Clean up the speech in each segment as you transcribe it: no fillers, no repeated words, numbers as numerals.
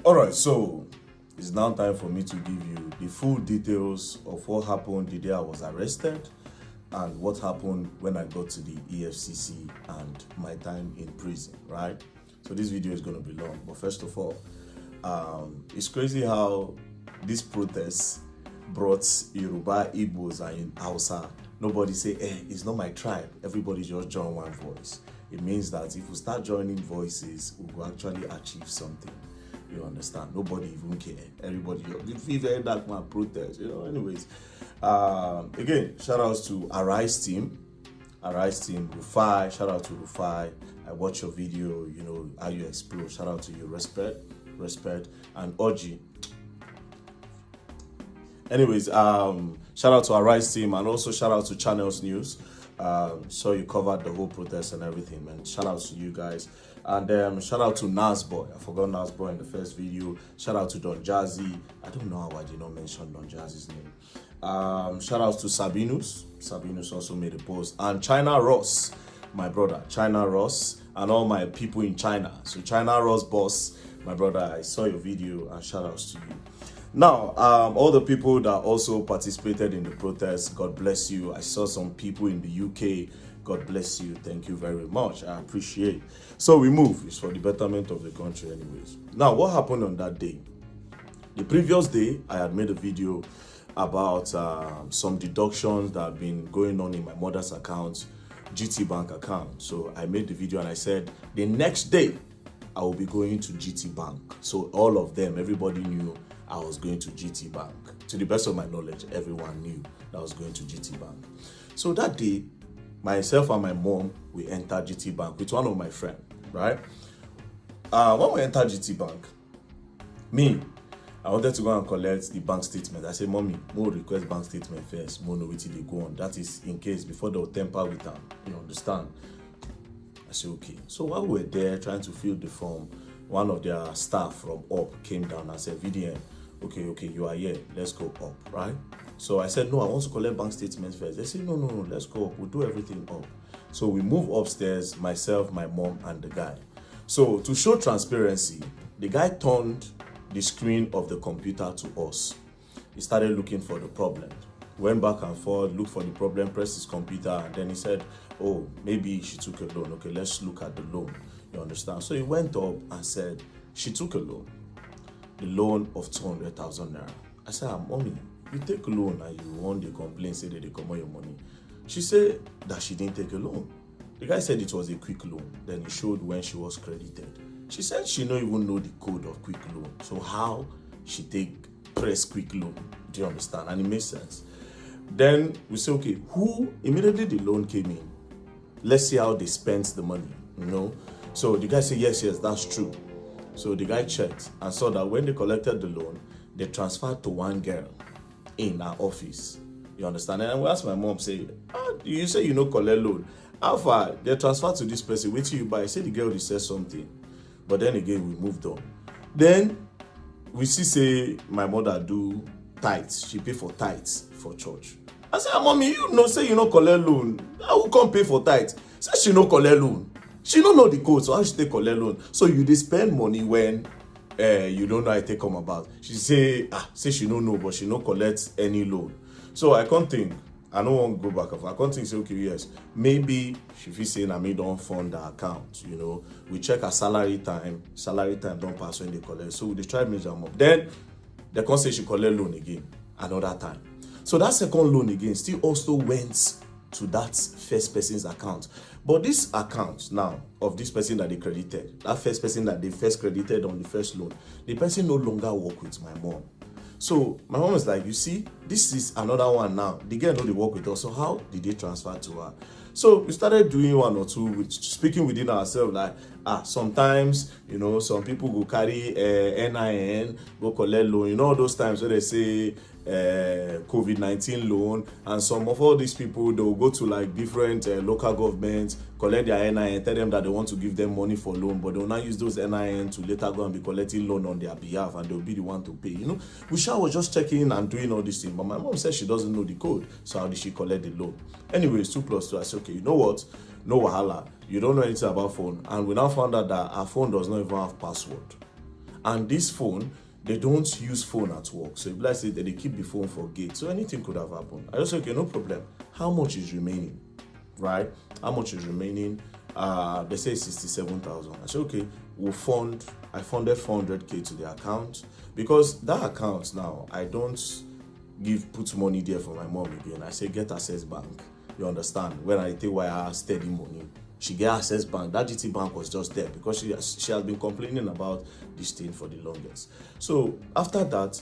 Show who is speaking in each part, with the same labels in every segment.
Speaker 1: Alright, so it's now time for me to give you the full details of what happened the day I was arrested and what happened when I got to the EFCC and my time in prison, right? So this video is going to be long, but first of all, it's crazy how this protest brought Yoruba, Igbos, and Hausa. Nobody say, it's not my tribe. Everybody just join one voice. It means that if we start joining voices, we will actually achieve something. You understand? Nobody even care. Everybody, VeryDarkMan protest, anyways. Again, shout outs to Arise team, Rufai, shout out to Rufai. I watch your video, how you explode. Shout out to you, respect, and Oji. Anyways, shout out to Arise team and also shout out to Channels News. So you covered the whole protest and everything, man. Shout out to you guys. And shout out to Nasboy. I forgot Nasboy in the first video. Shout out to Don Jazzy. I don't know how I did not mention Don Jazzy's name. Shout out to Sabinus. Sabinus also made a post. And China Ross, my brother. China Ross and all my people in China. So China Ross boss, my brother, I saw your video and shout outs to you. Now, all the people that also participated in the protest, God bless you. I saw some people in the UK. God bless you. Thank you very much. I appreciate. So we move. It's for the betterment of the country anyways. Now, what happened on that day? The previous day, I had made a video about some deductions that have been going on in my mother's account, GTBank account. So I made the video and I said, the next day, I will be going to GTBank. So all of them, everybody knew I was going to GTBank. To the best of my knowledge, everyone knew that I was going to GTBank. So that day, myself and my mom, we entered GTBank with one of my friends, right? When we entered GTBank, I wanted to go and collect the bank statement. I said, Mommy, we'll request bank statement first. More know what they go on. That is in case before they'll temper with them. You understand? I said, okay. So while we were there trying to fill the form, one of their staff from up came down and said, VDM, okay, you are here. Let's go up, right? So I said, no, I want to collect bank statements first. They said, no, let's go up. We'll do everything up. So we move upstairs, myself, my mom, and the guy. So to show transparency, the guy turned the screen of the computer to us. He started looking for the problem. Went back and forth, looked for the problem, pressed his computer, and then he said, oh, maybe she took a loan. Okay, let's look at the loan. You understand? So he went up and said, she took a loan. The loan of 200,000 naira. I said, Mommy, you take a loan and you want the complaint, say that they come on your money. She said that she didn't take a loan. The guy said it was a quick loan. Then he showed when she was credited. She said she don't even know the code of quick loan. So how she press quick loan? Do you understand? And it makes sense. Then we say, okay, who immediately the loan came in? Let's see how they spent the money, So the guy said, yes, that's true. So the guy checked and saw that when they collected the loan, they transferred to one girl in our office. You understand? And we asked my mom, say, you say you know collect loan. How far? They transferred to this person. Wait till you buy. Say the girl said something. But then again, we moved on. Then we say my mother do tithes. She pay for tithes for church. I said, Mommy, say you know collect loan. I will come pay for tithes. Say she no collect loan. She don't know the code, so how she take collect loan? So you dey spend money when you don't know how it come about. She say she don't know, but she no collect any loan. So I can't think. I don't want to go back. I can't think. Say okay, yes, maybe she feel saying I don't fund the account. We check her salary time. Salary time don't pass when they collect. So they try measure them up. Then they can't say she collect loan again another time. So that second loan again still also went to that first person's account. But this account now of this person that they credited, that first person that they first credited on the first loan, the person no longer work with my mom. So my mom is like, you see, this is another one now. The girl know they work with us. So how did they transfer to her? So we started doing one or two, speaking within ourselves, like, sometimes, some people go carry NIN, go collect loan. All those times where they say COVID-19 loan, and some of all these people, they will go to like different local governments, collect their NIN, tell them that they want to give them money for loan, but they will not use those NIN to later go and be collecting loan on their behalf, and they'll be the one to pay. We was just checking and doing all these things, but my mom said she doesn't know the code, so how did she collect the loan? Anyways, 2 plus 2, I said, okay, you know what? No wahala. You don't know anything about phone. And we now found out that our phone does not even have password. And this phone, they don't use phone at work. So if let's say that they keep the phone for gate, so anything could have happened. I just say, okay, no problem. How much is remaining? Right? How much is remaining? They say 67,000. I said, okay, I funded 400k to the account, because that account now, I don't put money there for my mom again. I say, get Access Bank. You understand? When I take wire steady money, she get Access Bank. That GTBank was just there because she has been complaining about this thing for the longest. So after that,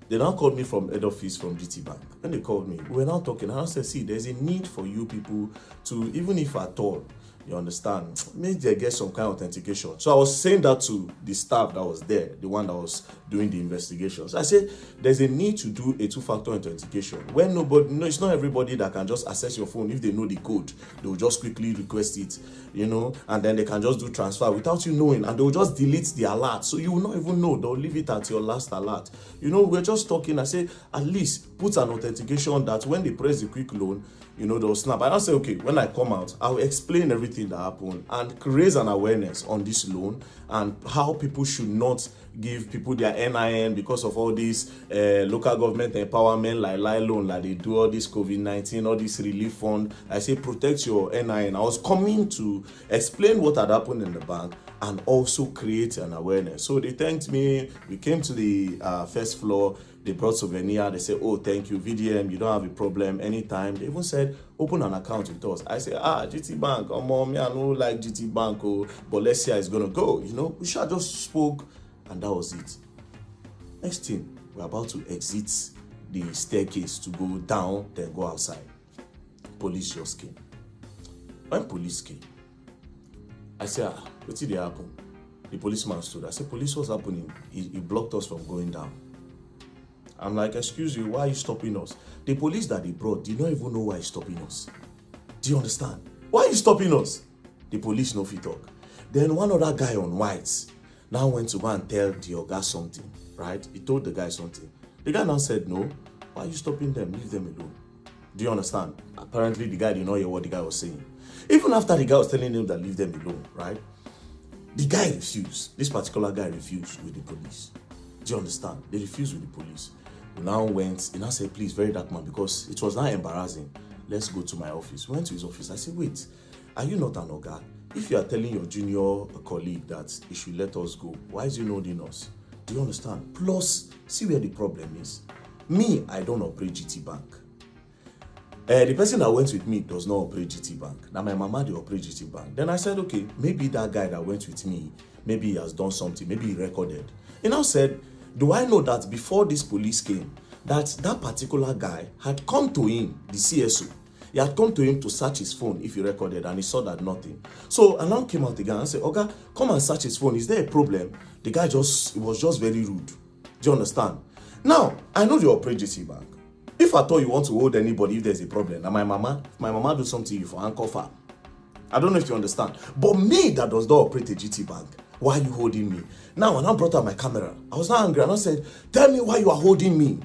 Speaker 1: they now called me from head office from GTBank. When they called me, we were now talking, and I said, see, there's a need for you people to, even if at all, you understand, maybe they get some kind of authentication. So I was saying that to the staff that was there, the one that was doing the investigations. I said, there's a need to do a two-factor authentication. When it's not everybody that can just access your phone. If they know the code, they will just quickly request it, and then they can just do transfer without you knowing, and they will just delete the alert. So you will not even know. They'll leave it at your last alert. We're just talking. I say, at least put an authentication that when they press the quick loan, they'll snap. And I say, okay, when I come out, I'll explain everything that happened and raise an awareness on this loan and how people should not give people their NIN because of all this local government empowerment, like loan, like they do all this COVID-19, all this relief fund. I say, protect your NIN. I was coming to explain what had happened in the bank and also create an awareness. So they thanked me. We came to the first floor. They brought souvenir. They said, oh, thank you, VDM. You don't have a problem anytime. They even said, open an account with us. I said, GTBank. Oh, mom, I don't like GTBank. Oh, but let's see how it's going to go. We should have just spoke, and that was it. Next thing, we're about to exit the staircase to go down, then go outside. Police just came. When police came, I said, what did happen? The policeman stood. I said, police, what's happening? He blocked us from going down. I'm like, excuse you, why are you stopping us? The police that they brought did not even know why he's stopping us. Do you understand? Why are you stopping us? The police no fit talk. Then one other guy on whites now went to go and tell the oga something, right? He told the guy something. The guy now said, no, why are you stopping them? Leave them alone. Do you understand? Apparently, the guy did not hear what the guy was saying. Even after the guy was telling him that leave them alone, right? The guy refused. This particular guy refused with the police. Do you understand? They refused with the police. We now went, he now said, please, VeryDarkMan, because it was now embarrassing. Let's go to my office. We went to his office. I said, wait, are you not an oga? If you are telling your junior colleague that he should let us go, why is he not holding us? Do you understand? Plus, see where the problem is. Me, I don't operate GTBank. The person that went with me does not operate GTBank. Now, my mama, they operate GTBank. Then I said, okay, maybe that guy that went with me, maybe he has done something, maybe he recorded. He now said, do I know that before this police came, that particular guy had come to him, the CSO, he had come to him to search his phone if he recorded, and he saw that nothing. So I now came out again and said, Oga, come and search his phone. Is there a problem? The guy was just very rude. Do you understand? Now, I know you operate GTBank. If I thought you want to hold anybody if there's a problem, now my mama do something you for handcuff her. I don't know if you understand. But me that does not operate a GTBank, why are you holding me? Now, when I brought out my camera, I was not angry, and I said, tell me why you are holding me.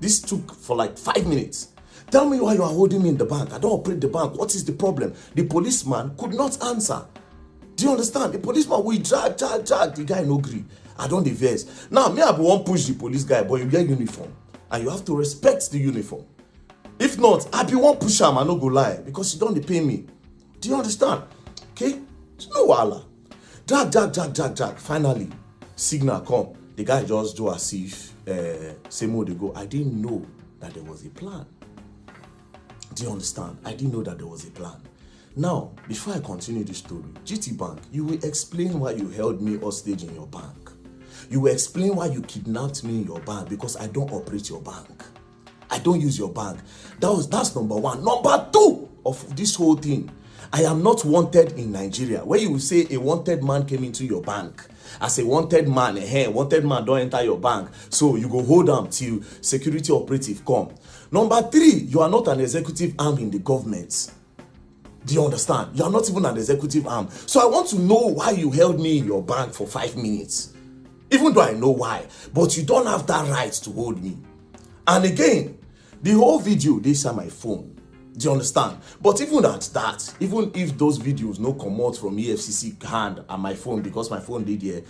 Speaker 1: This took for like 5 minutes. Tell me why you are holding me in the bank. I don't operate the bank. What is the problem? The policeman could not answer. Do you understand? The policeman, we drag. The guy no agree. I don't diverse. Now, me, I won't push the police guy, but you get uniform. And you have to respect the uniform. If not, I be one push him, I no go lie, because you don't pay me. Do you understand? Okay? It's no wahala. Drag. Finally, signal come. The guy just do as if same way they go. I didn't know that there was a plan. Do you understand? I didn't know that there was a plan. Now, before I continue the story, GTBank, you will explain why you held me hostage in your bank. You will explain why you kidnapped me in your bank, because I don't operate your bank. I don't use your bank. That's number one. Number two of this whole thing, I am not wanted in Nigeria. Where you will say a wanted man came into your bank. As a wanted man, wanted man don't enter your bank. So you go hold them till security operative come. Number three, you are not an executive arm in the government. Do you understand? You are not even an executive arm. So I want to know why you held me in your bank for 5 minutes. Even though I know why. But you don't have that right to hold me. And again, the whole video, they on my phone. Do you understand? But even at that, even if those videos no come out from EFCC hand and my phone, because my phone did here,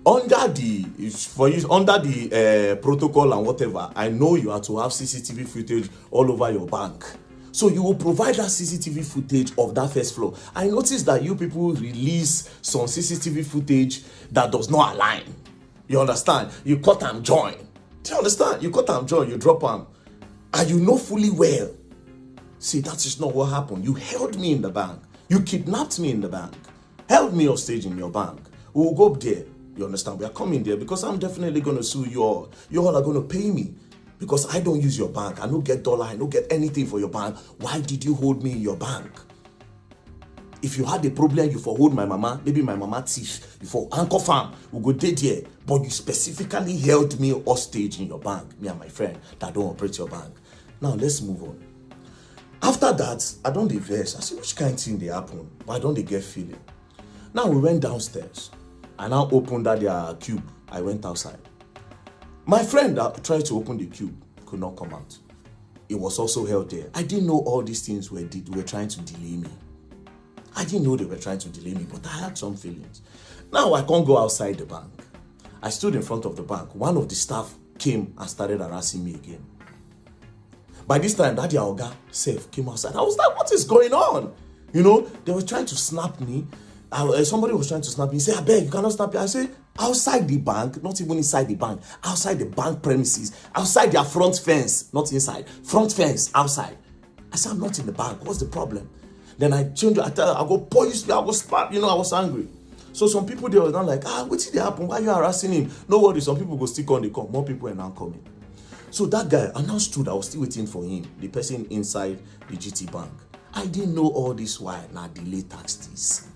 Speaker 1: under the protocol and whatever, I know you have to have CCTV footage all over your bank. So you will provide that CCTV footage of that first floor. I noticed that you people release some CCTV footage that does not align. You understand? You cut and join. Do you understand? You cut and join, you drop them. And you know fully well. See, that is not what happened. You held me in the bank. You kidnapped me in the bank. Held me hostage in your bank. We will go up there. You understand? We are coming there because I'm definitely going to sue you all. You all are going to pay me. Because I don't use your bank. I don't get dollar. I don't get anything for your bank. Why did you hold me in your bank? If you had a problem, you for hold my mama. Maybe my mama thief. You for anchor farm. We go dead here. But you specifically held me hostage in your bank. Me and my friend that don't operate your bank. Now let's move on. After that, I don't diverse. I see which kind of thing they happen. Why don't they get feeling? Now we went downstairs. I now opened that their cube. I went outside. My friend that tried to open the cube could not come out. It was also held there. I didn't know all these things were trying to delay me. I didn't know they were trying to delay me, but I had some feelings. Now I can't go outside the bank. I stood in front of the bank. One of the staff came and started harassing me again. By this time, that their oga self came outside. I was like, what is going on? You know, they were trying to snap me. Somebody was trying to snap me. He said, I beg, you cannot snap me. I said, outside the bank, not even inside the bank, outside the bank premises, outside their front fence, not inside, front fence, outside. I said, I'm not in the bank. What's the problem? Then I changed, I go, police me, I go slap, I was angry. So some people, they were not like, what did happen? Why are you harassing him? No worry, some people go stick on the call. More people are now coming. So that guy, I now stood, I was still waiting for him, the person inside the GTBank. I didn't know all this while, now delay tax this.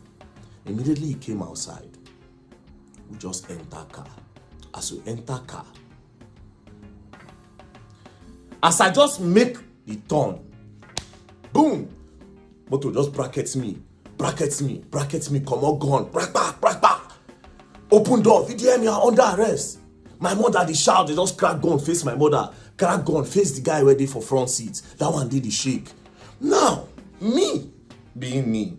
Speaker 1: Immediately he came outside. We just enter car. As we enter car, as I just make the turn, boom, motor just brackets me, come on, gun, brack back. Open door, VDM, you are under arrest. My mother, they shout, they just crack gun, face my mother, crack gun, face the guy ready for front seat. That one did the shake. Now, me, being me,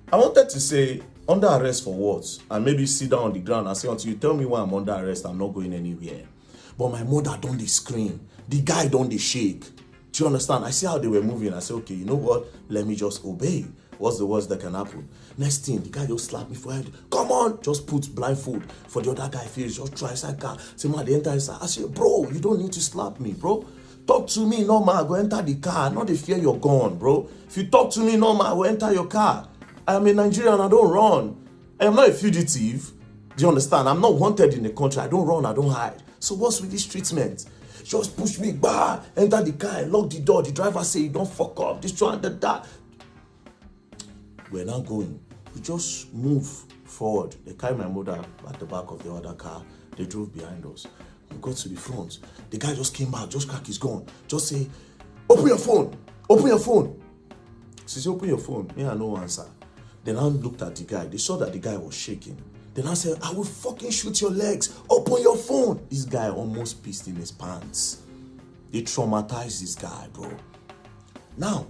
Speaker 1: I wanted to say, under arrest for what? And maybe sit down on the ground and say, until you tell me why I'm under arrest, I'm not going anywhere. But my mother don't they scream. The guy don't they shake. Do you understand? I see how they were moving. I say, okay, you know what? Let me just obey. What's the worst that can happen? Next thing, the guy just slapped me for head. Come on, just put blindfold for the other guy face. Just try inside car. Say, man, they enter inside. I say, bro, you don't need to slap me, bro. Talk to me normal. Go enter the car. Not the fear you're gone, bro. If you talk to me normal, I will enter your car. I am a Nigerian, I don't run. I am not a fugitive. Do you understand? I'm not wanted in the country. I don't run, I don't hide. So what's with this treatment? Just push me, enter the car, lock the door. The driver say, don't fuck up, this one, that. We're not going. We just move forward. They carry my mother at the back of the other car. They drove behind us. We got to the front. The guy just came back, just crack his gun. Just say, open your phone. She said, open your phone. Me, I no answer. Then I looked at the guy. They saw that the guy was shaking. Then I said, I will fucking shoot your legs. Open your phone. This guy almost pissed in his pants. They traumatized this guy, bro. Now,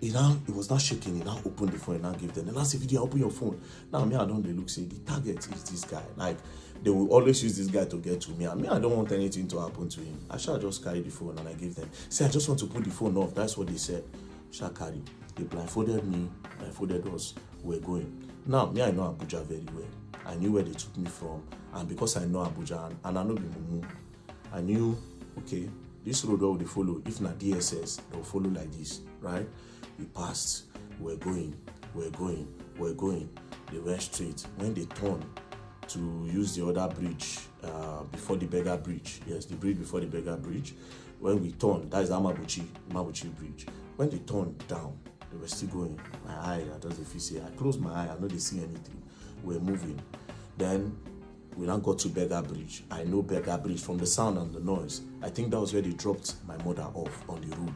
Speaker 1: he was not shaking. He now opened the phone and now gave them. Then I said, Video, open your phone. Now, me, I don't look, say, the target is this guy. Like, they will always use this guy to get to me. And me, I don't want anything to happen to him. I shall just carry the phone and I gave them. Say, I just want to put the phone off. That's what they said. Shall carry. They blindfolded me, blindfolded us. We're going. Now, me, I know Abuja very well. I knew where they took me from. And because I know Abuja and I know the Mumu, I knew, okay, this road where they follow, if not DSS, they'll follow like this, right? We passed. We're going. They went straight. When they turned to use the other bridge, before the beggar bridge, yes, the bridge before the beggar bridge, when we turned, that is Mabuchi Bridge. When they turned down, they were still going. My eye, I don't know if you see, I closed my eye, I know they see anything. We're moving. Then we now got to Beggar Bridge. I know Beggar Bridge from the sound and the noise. I think that was where they dropped my mother off on the road.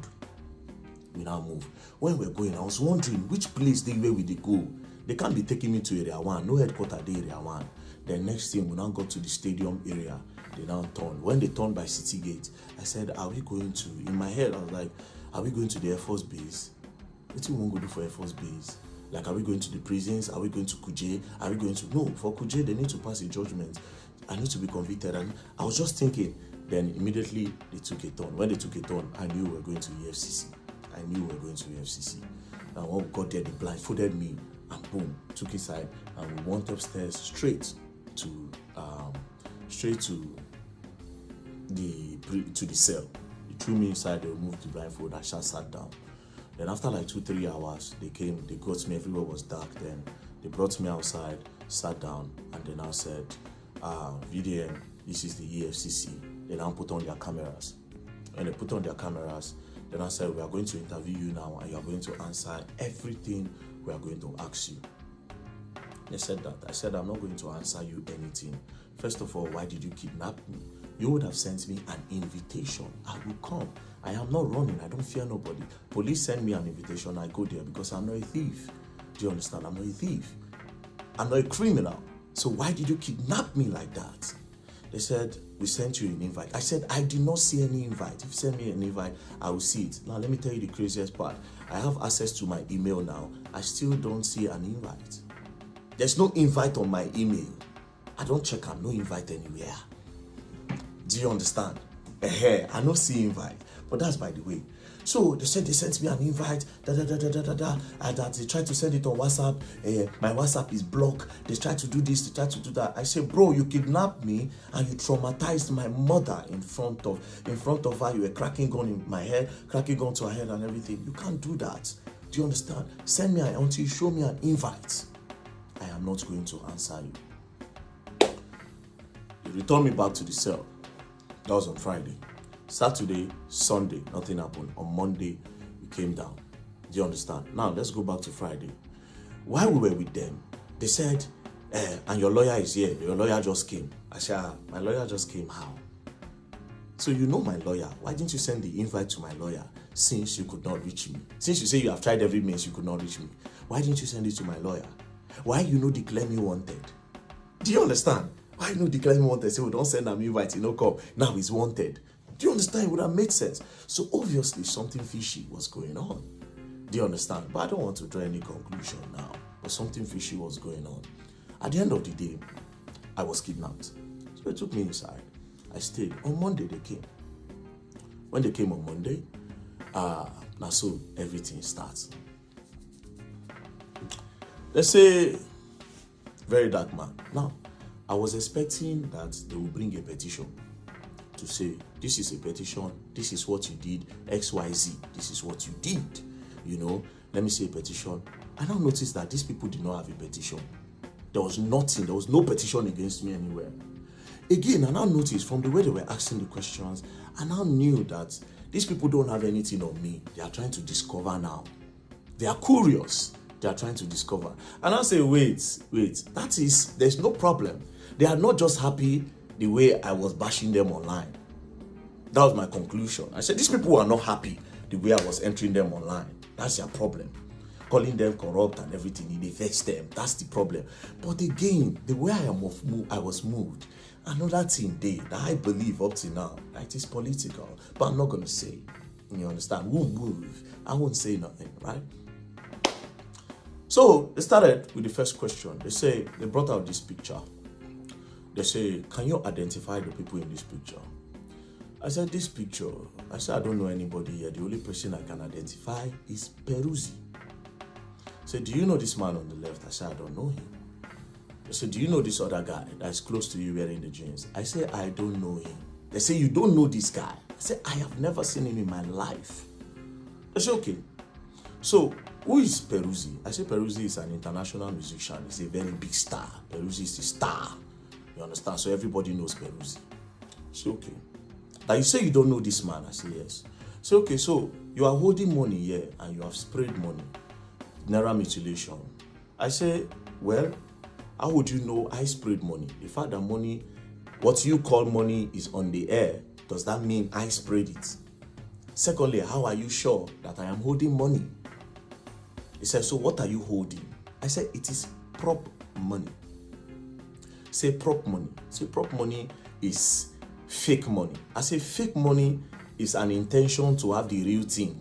Speaker 1: We now move. When we're going, I was wondering which place where will they go? They can't be taking me to Area 1. No headquarters there, Area 1. Then next thing, we now got to the stadium area. They now turned. When they turned by City Gate, I said, are we going to, in my head, I was like, are we going to the Air Force Base? What do you want to do for Air Force Base? Like, are we going to the prisons? Are we going to Kuje? Are we going to... No, for Kuje, they need to pass a judgment. I need to be convicted. And I was just thinking, then immediately they took a turn. When they took a turn, I knew we were going to EFCC. And when we got there, they blindfolded me, and boom, took inside, and we went upstairs straight to the cell. They threw me inside, they removed the blindfold, I just sat down. Then after like 2-3 hours, they came, they got me, everywhere was dark. Then they brought me outside, sat down, and they now said, VDM, this is the EFCC. They now put on their cameras. When they put on their cameras, then I said, we are going to interview you now, and you are going to answer everything we are going to ask you. They said that. I said, I'm not going to answer you anything. First of all, why did you kidnap me? You would have sent me an invitation. I will come. I am not running. I don't fear nobody. Police send me an invitation. I go there because I'm not a thief. Do you understand? I'm not a thief. I'm not a criminal. So why did you kidnap me like that? They said, we sent you an invite. I said, I did not see any invite. If you send me an invite, I will see it. Now, let me tell you the craziest part. I have access to my email now. I still don't see an invite. There's no invite on my email. I don't check. I'm no invite anywhere. Do you understand? I don't see invite. But that's by the way. So they said they sent me an invite, and that they tried to send it on WhatsApp. My WhatsApp is blocked. They tried to do this, they tried to do that. I said, bro, you kidnapped me and you traumatized my mother in front of her. You were cracking gun in my head, cracking gun to her head and everything. You can't do that. Do you understand? Send me until you show me an invite. I am not going to answer you. They returned me back to the cell. That was on Friday. Saturday, Sunday, nothing happened. On Monday, we came down. Do you understand? Now, let's go back to Friday. While we were with them, they said, and your lawyer is here. Your lawyer just came. I said, my lawyer just came. How? So you know my lawyer. Why didn't you send the invite to my lawyer since you could not reach me? Since you say you have tried every means, you could not reach me. Why didn't you send it to my lawyer? Why declare me wanted? Do you understand? Why declare me wanted? Say, we don't send an invite, come. Now he's wanted. Do you understand? It would have made sense. So obviously something fishy was going on. Do you understand? But I don't want to draw any conclusion now. But something fishy was going on. At the end of the day, I was kidnapped. So they took me inside. I stayed. On Monday they came. When they came on Monday, now so everything starts. Let's say VeryDarkMan. Now, I was expecting that they will bring a petition to say, this is a petition, this is what you did, XYZ, this is what you did. Let me say a petition. I now noticed that these people did not have a petition. There was nothing, there was no petition against me anywhere. Again, I now noticed from the way they were asking the questions, I now knew that these people don't have anything on me. They are trying to discover now. They are curious. They are trying to discover. And I say, wait, there's no problem. They are not just happy the way I was bashing them online. That was my conclusion. I said, these people are not happy the way I was entering them online. That's their problem. Calling them corrupt and everything, it affects them. That's the problem. But again, the way I was moved, another thing that I believe up to now, it is political. But I'm not going to say. You understand? Won't move. I won't say nothing, right? So they started with the first question. They brought out this picture. They say, can you identify the people in this picture? I said, this picture, I don't know anybody here. The only person I can identify is Peruzzi. I said, do you know this man on the left? I said, I don't know him. They said, do you know this other guy that's close to you wearing the jeans? I said, I don't know him. They say, you don't know this guy? I said, I have never seen him in my life. They said, okay. So, who is Peruzzi? I said, Peruzzi is an international musician. He's a very big star. Peruzzi is the star. You understand? So everybody knows Peruzzi. So, okay. Now you say you don't know this man. I say, yes. So, okay, so you are holding money here and you have sprayed money. Naira mutilation. I say, well, how would you know I sprayed money? The fact that money, what you call money, is on the air, does that mean I sprayed it? Secondly, how are you sure that I am holding money? He said, so what are you holding? I said, it is prop money. Say prop money. Say prop money is fake money. I say fake money is an intention to have the real thing.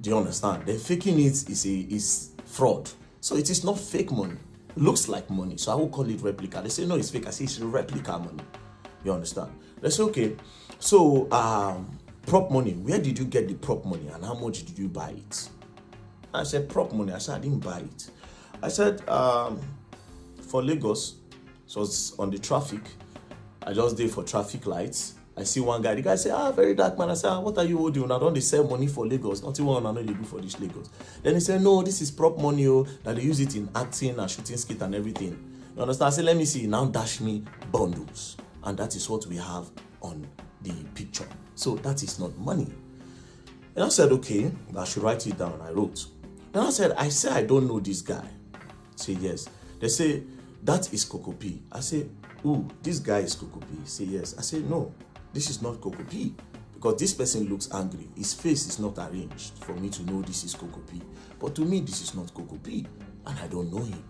Speaker 1: Do you understand? The faking it is fraud. So it is not fake money. looks like money, so I will call it replica. They say no, it's fake. I say it's replica money. You understand? They say okay, so prop money, where did you get the prop money and how much did you buy it? I said prop money. I said I didn't buy it. I said for Lagos, so it's on the traffic. I just did for traffic lights. I see one guy. The guy say, very dark man. I say, what are you holding? I don't sell money for Lagos. Not even one I know they do for this Lagos. Then he said, no, this is prop money. That they use it in acting and shooting skit and everything. You understand? I said, let me see. Now dash me bundles, and that is what we have on the picture. So that is not money. And I said, okay, I should write it down. I wrote. Then I said, I don't know this guy. Say yes. They say that is Coco P. I say, ooh, this guy is Coco P. Say yes. I say no. This is not Coco P, because this person looks angry. His face is not arranged for me to know this is Coco P. But to me, this is not Coco P, and I don't know him.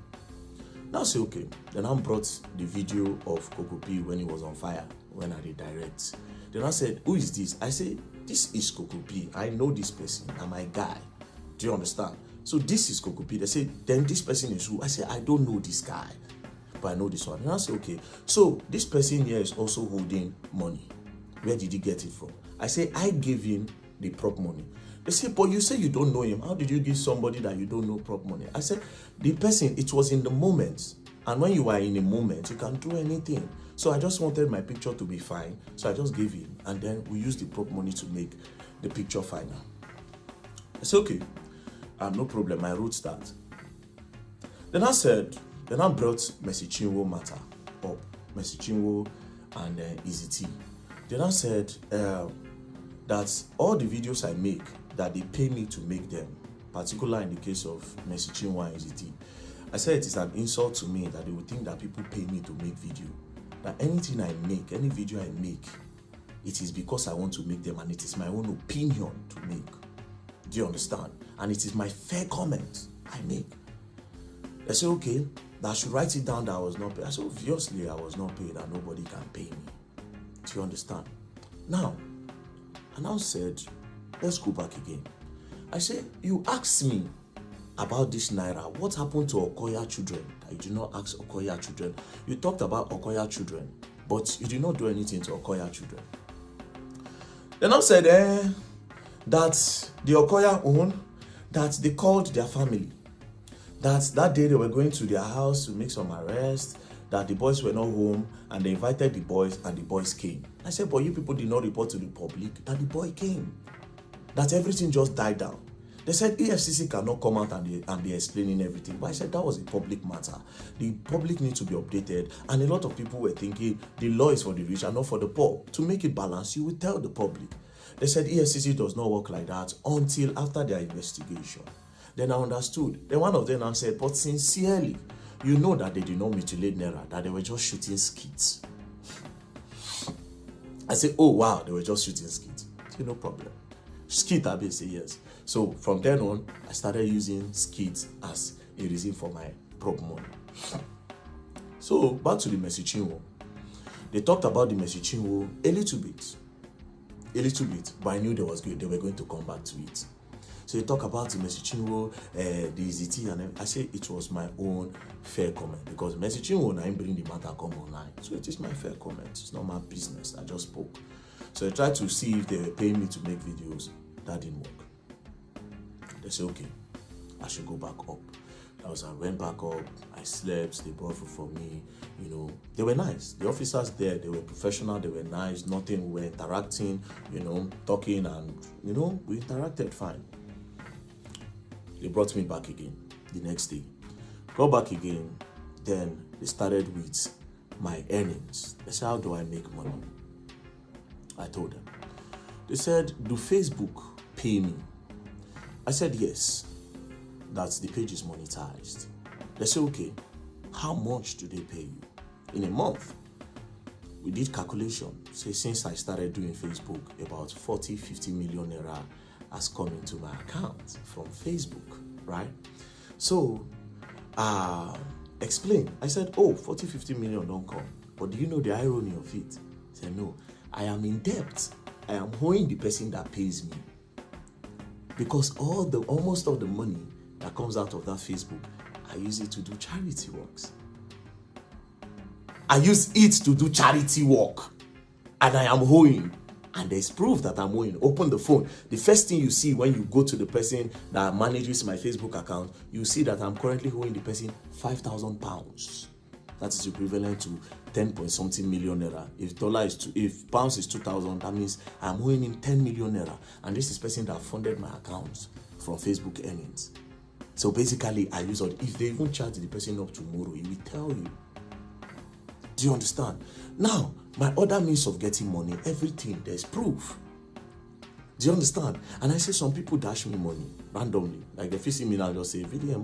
Speaker 1: Now I say, okay. Then I brought the video of Coco P when he was on fire, when I did direct. Then I said, who is this? I say, this is Coco P. I know this person, and my guy. Do you understand? So this is Coco P. They say, then this person is who? I say, I don't know this guy, but I know this one. And I say, okay. So this person here is also holding money. Where did he get it from? I say, I gave him the prop money. They say, but you say you don't know him. How did you give somebody that you don't know prop money? I said, the person, it was in the moment. And when you are in a moment, you can do anything. So I just wanted my picture to be fine. So I just gave him. And then we used the prop money to make the picture final. I said, okay, no problem. I wrote that. Then I brought Mercy Chinwo matter up. Mercy Chinwo and Easy T. Then I said that all the videos I make, that they pay me to make them, particularly in the case of Mercy Chinwo and Easy T. I said it is an insult to me that they would think that people pay me to make video. That anything I make, any video I make, it is because I want to make them, and it is my own opinion to make. Do you understand? And it is my fair comment I make. They say, okay, that I should write it down that I was not paid. I said, obviously I was not paid and nobody can pay me. Do you understand? Now, I now said, let's go back again. I said, you asked me about this Naira. What happened to Okoya children? You did not ask Okoya children. You talked about Okoya children, but you did not do anything to Okoya children. Then I said, that the Okoya own, that they called their family. That day they were going to their house to make some arrests, that the boys were not home, and they invited the boys, and the boys came. I said, but you people did not report to the public that the boy came. That everything just died down. They said EFCC cannot come out and be explaining everything. But I said that was a public matter. The public needs to be updated. And a lot of people were thinking the law is for the rich and not for the poor. To make it balanced, you will tell the public. They said EFCC does not work like that until after their investigation. Then I understood. Then one of them now said, but sincerely, you know that they did not mutilate Naira, that they were just shooting skits. I said, oh wow, they were just shooting skits. I said, no problem. Skit, I say yes. So from then on, I started using skits as a reason for my prop money. So back to the Mercy Chinwo. They talked about the Mercy Chinwo a little bit, but I knew they were going to come back to it. So they talk about the Mercy Chinwo, the EZT, and I say it was my own fair comment, because Mercy Chinwo now bring the matter come online. So it is my fair comment. It's not my business. I just spoke. So I tried to see if they were paying me to make videos. That didn't work. They said, okay, I should go back up. I went back up, I slept, they brought food for me, They were nice. The officers there, they were professional, they were nice, nothing, we were interacting, talking, and, we interacted fine. They brought me back again the next day. Go back again, then they started with my earnings. They said, how do I make money? I told them. They said, do Facebook pay me? I said, yes, that the page is monetized. They said, okay, how much do they pay you? In a month, we did calculation. Say, since I started doing Facebook, about 40-50 million naira has come into my account from Facebook, right? So, explain. I said, 40-50 million don't come. But do you know the irony of it? I said, no, I am in debt. I am owing the person that pays me. Because almost all the money that comes out of that Facebook, I use it to do charity works. I use it to do charity work. And I am owing. And there's proof that I'm owing. Open the phone. The first thing you see when you go to the person that manages my Facebook account, you see that I'm currently owing the person £5,000. That is equivalent to 10-point-something million naira. If pounds is 2,000, that means I'm owing him 10 million naira. And this is the person that funded my account from Facebook earnings. So basically, I use it. If they even charge the person up tomorrow, he will tell you. Do you understand? Now, my other means of getting money, everything, there's proof. Do you understand? And I say some people dash me money randomly. Like if you see me now, just say, VDM,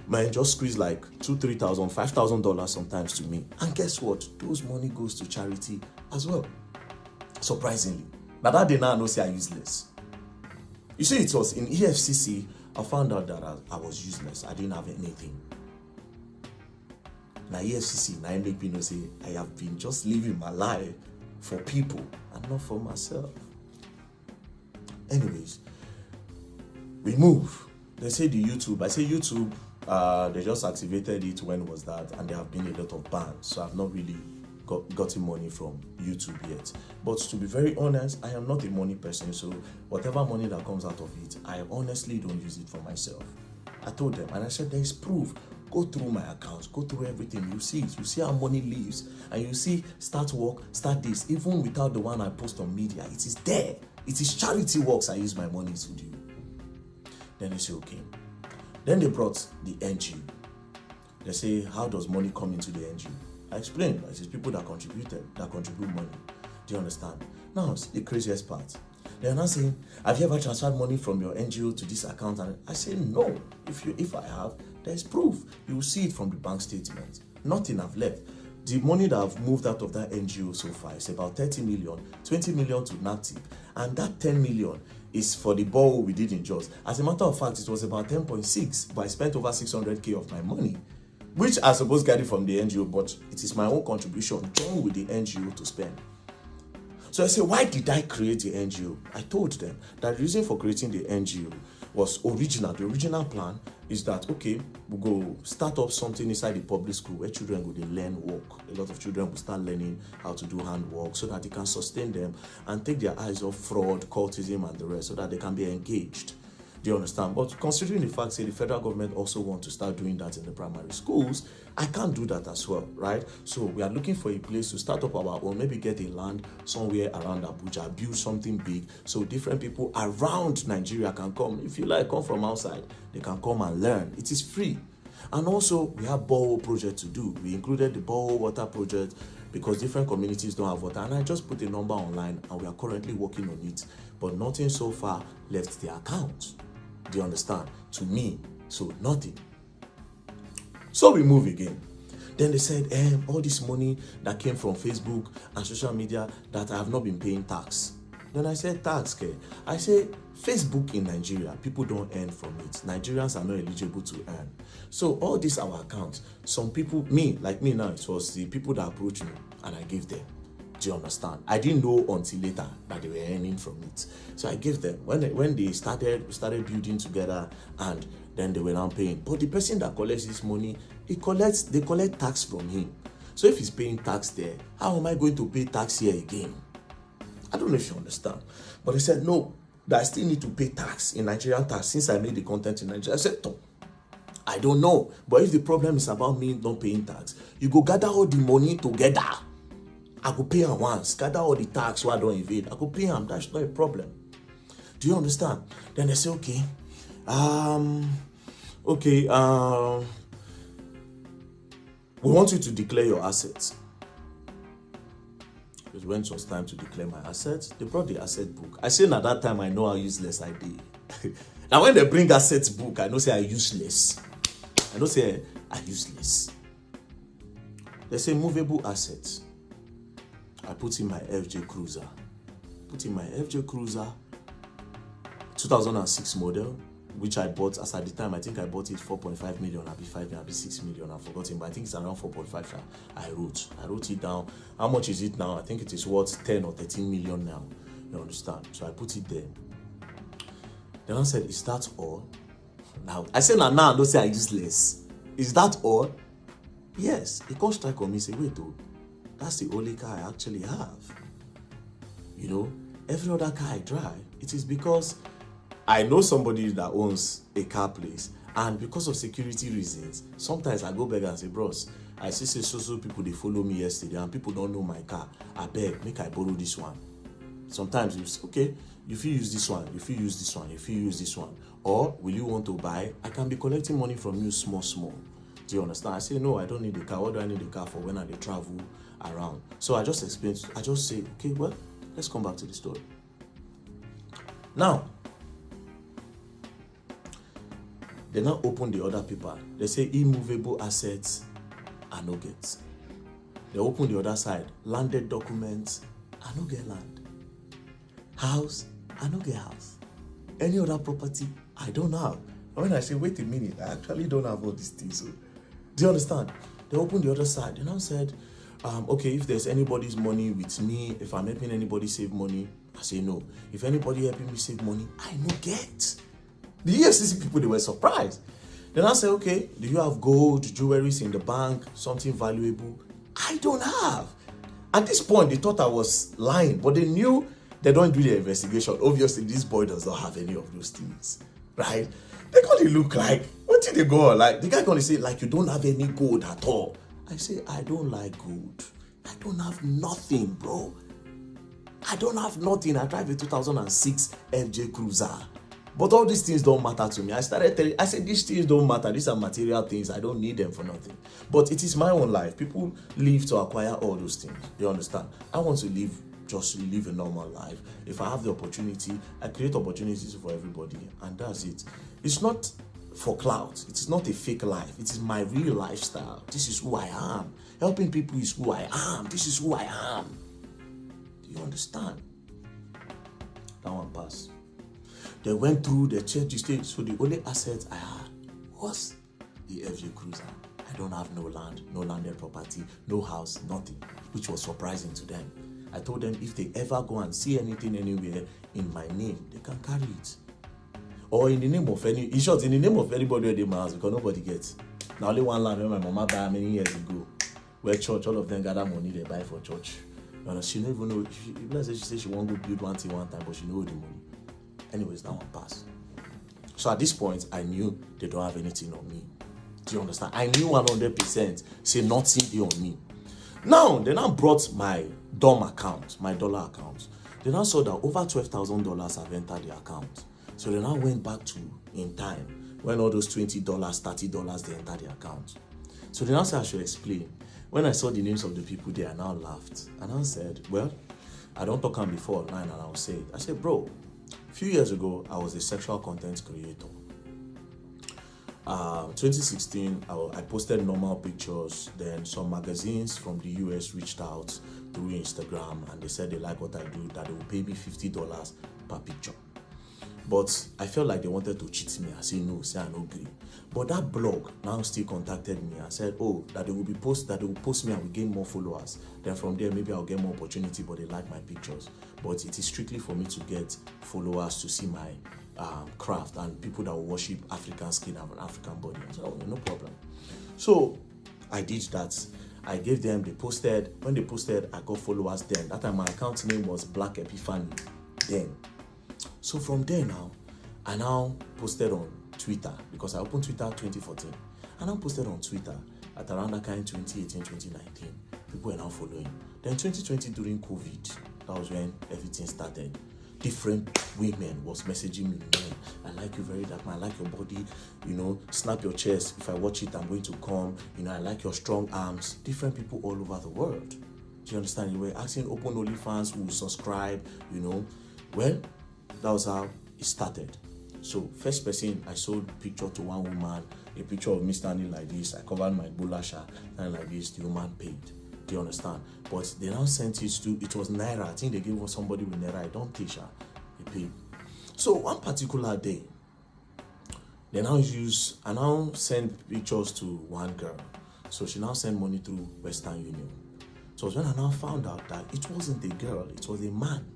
Speaker 1: man, just squeeze like $2,000, $3,000, $5,000 sometimes to me. And guess what? Those money goes to charity as well. Surprisingly. But that day now I know say I useless. You see, it was in EFCC, I found out that I was useless. I didn't have anything. Now EFCC, now I make me know say I have been just living my life for people and not for myself. Anyways, we move. They say the YouTube. I say YouTube, they just activated it. When was that? And there have been a lot of bans. So I've not really gotten money from YouTube yet. But to be very honest, I am not a money person. So whatever money that comes out of it, I honestly don't use it for myself. I told them, and I said, there is proof. Go through my accounts, go through everything. You see it. You see how money leaves. And you see, start work, start this. Even without the one I post on media, it is there. It is charity works I use my money to do. Then they say, okay. Then they brought the NGO. They say, how does money come into the NGO? I explained, it is people that contribute money. Do you understand? Now, the craziest part. They are not saying, have you ever transferred money from your NGO to this account? And I say, no. If I have, there's proof. You will see it from the bank statement. Nothing I've left. The money that I've moved out of that NGO so far is about 30 million, 20 million to NATIP. And that 10 million is for the borrow we did in Jos. As a matter of fact, it was about 10.6, but I spent over 600k of my money, which I suppose get it from the NGO, but it is my own contribution joined with the NGO to spend. So I say, why did I create the NGO? I told them that the reason for creating the NGO was original. The original plan is that, okay, we'll go start up something inside the public school where children will learn work. A lot of children will start learning how to do handwork so that they can sustain them and take their eyes off fraud, cultism, and the rest so that they can be engaged. Do you understand? But considering the fact that the federal government also want to start doing that in the primary schools, I can't do that as well, right? So we are looking for a place to start up our own, maybe get a land somewhere around Abuja, build something big so different people around Nigeria can come. If you like, come from outside, they can come and learn. It is free. And also, we have borehole project to do. We included the borehole water project because different communities don't have water. And I just put a number online and we are currently working on it. But nothing so far left the account. Do you understand? To me, so nothing. So we move again. Then they said, all this money that came from Facebook and social media that I have not been paying tax. Then I said, tax, okay. I say, Facebook in Nigeria, people don't earn from it. Nigerians are not eligible to earn. So all these our accounts, some people, like me now, it was the people that approached me and I gave them. Do you understand? I didn't know until later that they were earning from it. So I gave them. When they started building together and then they were now paying. But the person that collects this money, they collect tax from him. So if he's paying tax there, how am I going to pay tax here again? I don't know if you understand. But they said, no, that I still need to pay tax in Nigerian tax since I made the content in Nigeria. I said, no, I don't know. But if the problem is about me not paying tax, you go gather all the money together. I could pay him once, gather all the tax so I don't evade. I could pay him, that's not a problem. Do you understand? Then they say, okay, we want you to declare your assets. It when it was time to declare my assets, they brought the asset book. I say at that time, I know how useless I did. Now when they bring assets book, I know say I useless. I know say I useless. They say movable assets. I put in my FJ Cruiser. 2006 model, which I bought as at the time. I think I bought it 4.5 million, I'll be 5 million, I'll be 6 million. I've forgotten, but I think it's around 4.5. I wrote it down. How much is it now? I think it is worth 10 or 13 million now. You understand? So I put it there. Then I said, is that all? Now I said, now don't say I useless. Is that all? Yes. He can't strike on me, say, wait, oh, that's the only car I actually have. You know, every other car I drive, it is because I know somebody that owns a car place, and because of security reasons, sometimes I go beg and say, bros, I see say so people, they follow me yesterday and people don't know my car. I beg, make I borrow this one. Sometimes you say, okay, if you use this one, if you use this one, if you use this one, or will you want to buy? I can be collecting money from you small. Do you understand? I say, no, I don't need the car. What do I need the car for when I travel around? So I just explain, I just say, okay, well, let's come back to the story. Now, they now open the other paper. They say immovable assets I no get. They open the other side. Landed documents, I no get land. House, I no get house. Any other property, I don't have. And when I say, wait a minute, I actually don't have all these things. So, do you understand? They opened the other side. They now said, okay, if there's anybody's money with me, if I'm helping anybody save money, I say no. If anybody helping me save money, I no get. The EFCC people, they were surprised. Then I say, okay, do you have gold, jewelries in the bank, something valuable? I don't have. At this point, they thought I was lying, but they knew they don't do the investigation. Obviously, this boy does not have any of those things, right? They gonna look like, what did they go on? Like, the guy gonna say, like, you don't have any gold at all. I say, I don't like gold. I don't have nothing, bro. I don't have nothing. I drive a 2006 FJ Cruiser. But all these things don't matter to me. I started telling, I said, these things don't matter. These are material things. I don't need them for nothing. But it is my own life. People live to acquire all those things. You understand? I want to live, just live a normal life. If I have the opportunity, I create opportunities for everybody. And that's it. It's not for clout. It is not a fake life. It is my real lifestyle. This is who I am. Helping people is who I am. This is who I am. Do you understand? That one pass. They went through, they checked the stage. So the only asset I had was the FJ Cruiser. I don't have no land, no landed property, no house, nothing, which was surprising to them. I told them if they ever go and see anything anywhere in my name, they can carry it. Or in the name of any, in short, in the name of anybody at my house, because nobody gets. Now only one land when my mama died many years ago, where church, all of them gather money they buy for church. She don't even know, she said she won't go build one thing one time, but she know the money. Anyways, that one passed. So at this point, I knew they don't have anything on me. Do you understand? I knew 100%, say nothing on me. Now, they now brought my DOM account, my dollar account. They now saw that over $12,000 have entered the account. So they now went back to in time when all those $20, $30 they entered the account. So they now said I should explain. When I saw the names of the people there, I now laughed. And I said, well, I don't talk on before online, and I'll say it. I said, bro, a few years ago, I was a sexual content creator. 2016, I posted normal pictures. Then some magazines from the US reached out through Instagram, and they said they like what I do, that they will pay me $50 per picture. But I felt like they wanted to cheat me. I said no, say I no agree. But that blog now still contacted me and said, oh, that they will post me and will gain more followers. Then from there, maybe I'll get more opportunity, but they like my pictures. But it is strictly for me to get followers to see my craft and people that will worship African skin and African body. I said, oh, no problem. So I did that. I gave them, they posted. When they posted, I got followers then. That time my account name was Black Epiphany then. So from there now, I now posted on Twitter, because I opened Twitter 2014. I now posted on Twitter at around that kind 2018, 2019. People were now following. Then 2020 during COVID, that was when everything started. Different women was messaging me, man, I like you, VeryDarkMan, I like your body, snap your chest. If I watch it, I'm going to come. I like your strong arms. Different people all over the world. Do you understand? You were asking open OnlyFans who will subscribe, Well, that was how it started. So first person, I sold a picture to one woman, a picture of me standing like this. I covered my bulasha, standing like this. The woman paid. Do you understand? But they now sent it was Naira. I think they gave somebody with Naira. I don't teach her. They paid. So one particular day, I now send pictures to one girl. So she now sent money through Western Union. So when I now found out that it wasn't a girl, it was a man.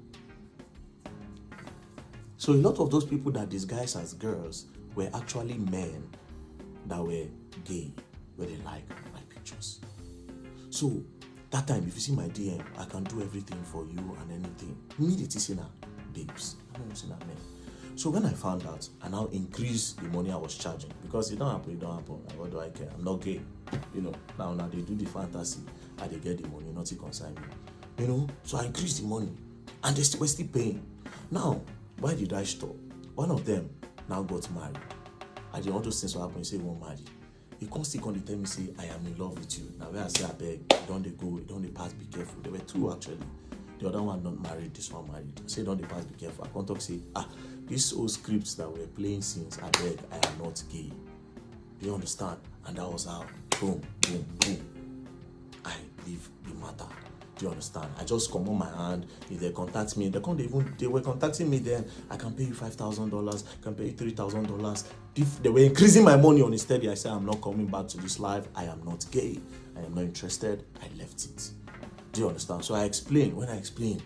Speaker 1: So a lot of those people that disguise as girls were actually men that were gay. where they like my pictures. So that time, if you see my DM, I can do everything for you and anything. Immediately say na babes. I'm not saying that men. So when I found out, I now increased the money I was charging, because it don't happen. Like, what do I care? I'm not gay. Now they do the fantasy and they get the money, nothing concern me. So I increased the money and they were still paying. Now, why did I stop? One of them now got married. I didn't want to say what happened. He said he won't marry. He constantly tell me, say, I am in love with you. Now where I say, I beg, don't they go, don't they pass, be careful. There were two actually. The other one not married, this one married. I say, don't they pass, be careful. I can't talk, say, these old scripts that we're playing since, I beg, I am not gay. Do you understand? And that was how, boom, boom, boom, I leave the matter. Do you understand? I just come on my hand. If they contact me, they were contacting me then. I can pay you $5,000, I can pay you $3,000. If they were increasing my money on it steady, I said, I'm not coming back to this life. I am not gay. I am not interested. I left it. Do you understand? So I explained. When I explained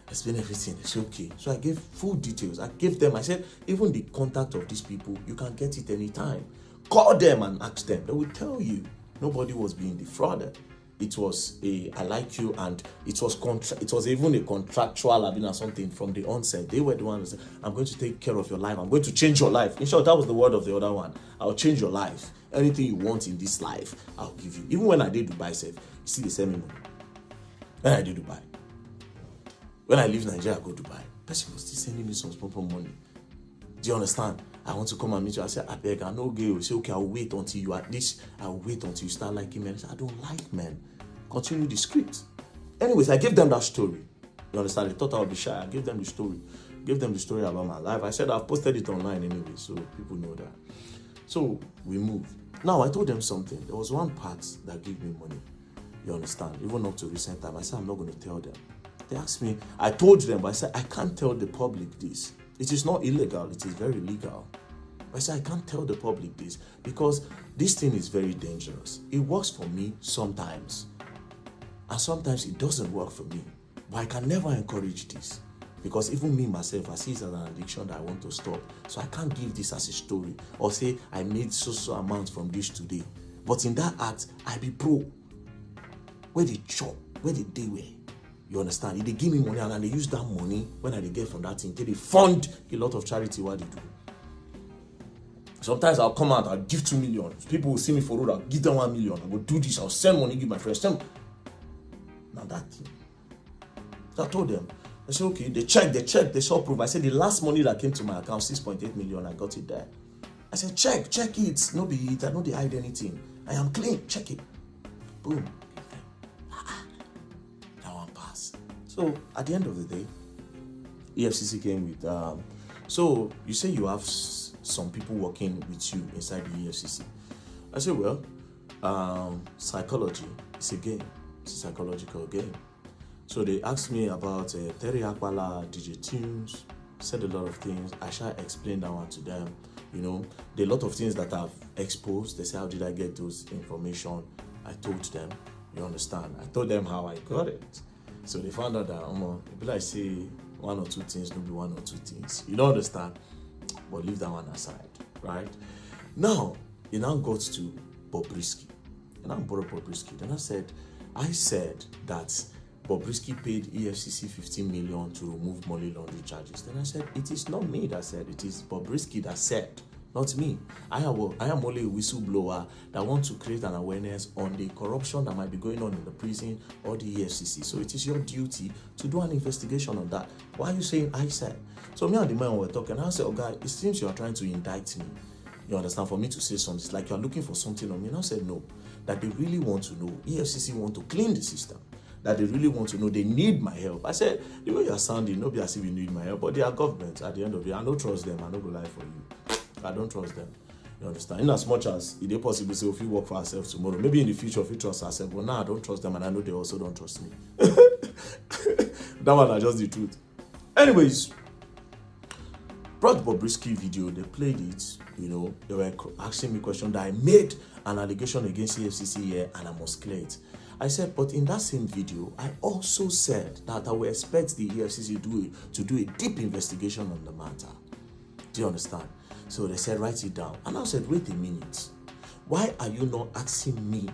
Speaker 1: everything. They said, okay. So I gave full details. I gave them, I said, even the contact of these people, you can get it anytime. Call them and ask them. They will tell you. Nobody was being defrauded. It was I like you, and it was even a contractual or something from the onset. They were the ones who said, I'm going to take care of your life. I'm going to change your life. In short, that was the word of the other one. I'll change your life. Anything you want in this life, I'll give you. Even when I did Dubai, you see, they send me money. When I did Dubai. When I leave Nigeria, I go to Dubai. Person was still sending me some small money. Do you understand? I want to come and meet you. I said, I beg, I know gay. You say, okay, I'll wait until you at this. I'll wait until you start liking men. I said, I don't like men. Continue the script. Anyways, I gave them that story. You understand? They thought I would be shy. I gave them the story. Gave them the story about my life. I said, I've posted it online anyway, so people know that. So we moved. Now, I told them something. There was one part that gave me money. You understand? Even up to recent time, I said, I'm not going to tell them. They asked me, I told them, but I said, I can't tell the public this. It is not illegal, it is very legal. I said, I can't tell the public this because this thing is very dangerous. It works for me sometimes, and sometimes it doesn't work for me. But I can never encourage this because even me, myself, I see it as an addiction that I want to stop. So I can't give this as a story or say I made so amount from this today. But in that act, I be pro. Where they chop, where they wear. You understand? If they give me money and they use that money when I get from that thing, they fund a lot of charity what they do. Sometimes I'll come out, I'll give 2 million. People will see me for road, I'll give them 1 million. I'll go do this, I'll send money, give my friends. Now that thing. So I told them, I said, okay, they checked, they saw proof. I said, the last money that came to my account, 6.8 million, I got it there. I said, check it. No be it, I know they hide anything. I am clean, check it. Boom. So at the end of the day, EFCC came with, so you say you have some people working with you inside the EFCC. I said, well, psychology is a game. It's a psychological game. So they asked me about Terry Akbala, DJ Tunes, said a lot of things. I shall explain that one to them. There are a lot of things that I've exposed. They say, how did I get those information? I told them, you understand? I told them how I got it. So they found out that, if I say one or two things, maybe one or two things. You don't understand? But leave that one aside, right? Now, it now got to Bobrisky. And I brought Bobrisky. Then I said that Bobrisky paid EFCC 15 million to remove money laundering charges. Then I said, it is not me that said, it is Bobrisky that said, not me. I am only a whistleblower that wants to create an awareness on the corruption that might be going on in the prison or the EFCC. So it is your duty to do an investigation on that. Why are you saying I said? So me and the man were talking. I said, oh guy, it seems you are trying to indict me. You understand? For me to say something, it's like you are looking for something on me. And I said, no. That they really want to know. EFCC want to clean the system. That they really want to know. They need my help. I said, the way you are sounding, nobody as if you need my help. But they are government at the end of the day. I don't trust them. I don't go lie for you. I don't trust them. You understand? In as much as it is possible, say if we work for ourselves tomorrow, maybe in the future if we trust ourselves, but now I don't trust them and I know they also don't trust me. That one is just the truth. Anyways, brought Bobrisky video, they played it, they were asking me questions that I made an allegation against EFCC here and I must clear it. I said, but in that same video, I also said that I will expect the EFCC to do a deep investigation on the matter. Do you understand? So they said, write it down. And I said, wait a minute. Why are you not asking me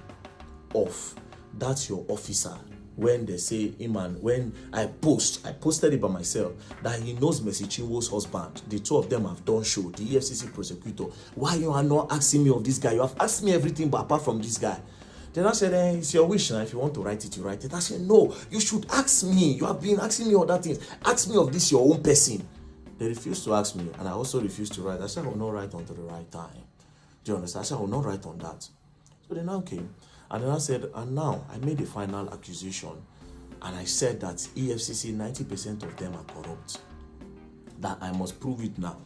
Speaker 1: of that's your officer when they say, hey man, when I posted it by myself that he knows Mercy Chinwo's husband. The two of them have done show, the EFCC prosecutor. Why you are not asking me of this guy? You have asked me everything but apart from this guy. Then I said, it's your wish now. If you want to write it, you write it. I said, no, you should ask me. You have been asking me other things. Ask me of this your own person. They refused to ask me, and I also refused to write. I said, I will not write until the right time. Do you understand? I said, I will not write on that. So they now came, and then I said, and now I made a final accusation, and I said that EFCC, 90% of them are corrupt. That I must prove it now.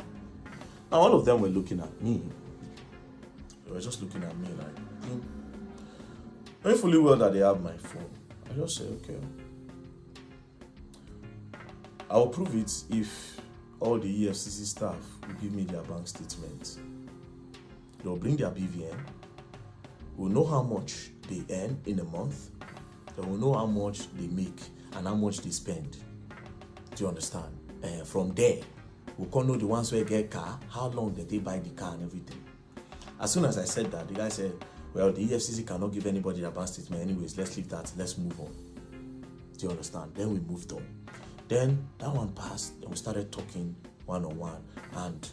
Speaker 1: Now, all of them were looking at me. They were just looking at me like, knowing fully well that they have my phone. I just said, okay, I will prove it if all the EFCC staff will give me their bank statements. They'll bring their BVN. We'll know how much they earn in a month. They will know how much they make and how much they spend. Do you understand? From there, we can know the ones who get car, how long did they buy the car and everything. As soon as I said that, the guy said, well, the EFCC cannot give anybody their bank statement anyways. Let's leave that. Let's move on. Do you understand? Then we moved on. Then that one passed. Then we started talking one-on-one. And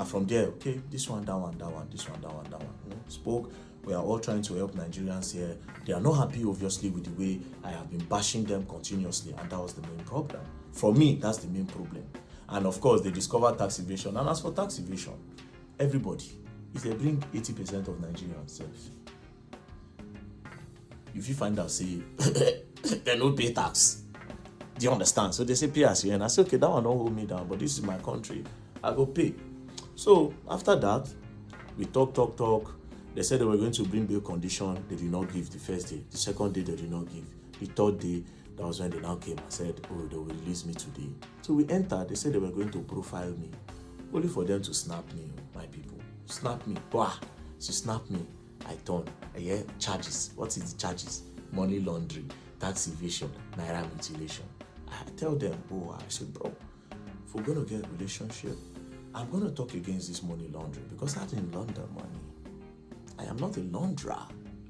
Speaker 1: from there, okay, this one, that one, that one, this one, that one, that one. Spoke. We are all trying to help Nigerians here. They are not happy, obviously, with the way I have been bashing them continuously. And that was the main problem. For me, that's the main problem. And of course, they discovered tax evasion. And as for tax evasion, everybody, if they bring 80% of Nigerians, if you find out, say, they don't pay tax. Do you understand? So they say, pay us here. And I say, okay, that one don't hold me down, but this is my country. I go pay. So after that, we talk. They said they were going to bring bail condition. They did not give the first day. The second day, they did not give. The third day, that was when they now came and said, oh, they will release me today. So we entered. They said they were going to profile me. Only for them to snap me, my people. Snap me. Wow. She snapped me. I turned. Yeah, charges. What is the charges? Money laundering, tax evasion, naira mutilation. I tell them, I said, bro, if we're going to get a relationship, I'm going to talk against this money laundering because I didn't launder money. I am not a launderer.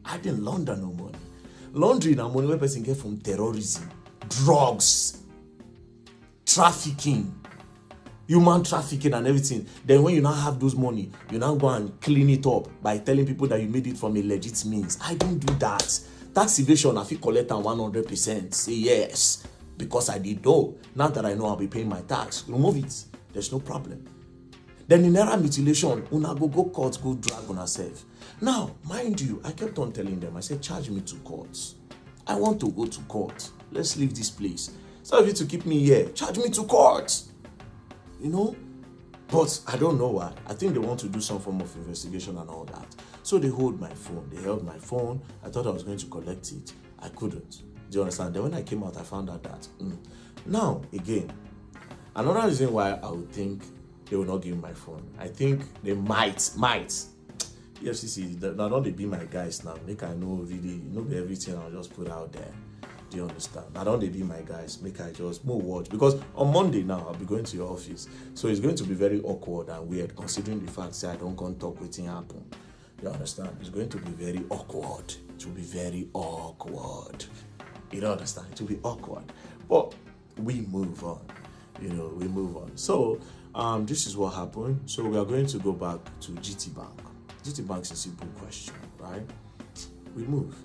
Speaker 1: I didn't launder no money. Laundering and money where person get from terrorism, drugs, trafficking, human trafficking and everything. Then when you now have those money, you now go and clean it up by telling people that you made it from a legit means. I don't do that. Tax evasion, I feel collect 100%. Say yes, because I did know. Now that I know I'll be paying my tax, remove it. There's no problem. Then in naira mutilation, una go court, go drag on herself. Now, mind you, I kept on telling them, I said, charge me to court. I want to go to court. Let's leave this place. Instead of you to keep me here, charge me to court. You know? But I don't know why. I think they want to do some form of investigation and all that. So they hold my phone. They held my phone. I thought I was going to collect it. I couldn't. Do you understand? Then when I came out, I found out that. Now, again, another reason why I would think they will not give me my phone. I think they might. EFCC, now don't they be my guys now. Make I know really, be everything I'll just put out there. Do you understand? Now don't they be my guys. Make I just more watch. Because on Monday now, I'll be going to your office. So it's going to be very awkward and weird considering the fact that I don't come talk with it happen. You understand? It's going to be very awkward. It will be very awkward. You don't understand? It will be awkward. But we move on. We move on. So, this is what happened. So we are going to go back to GTBank. GTBank is a simple question, right? We move.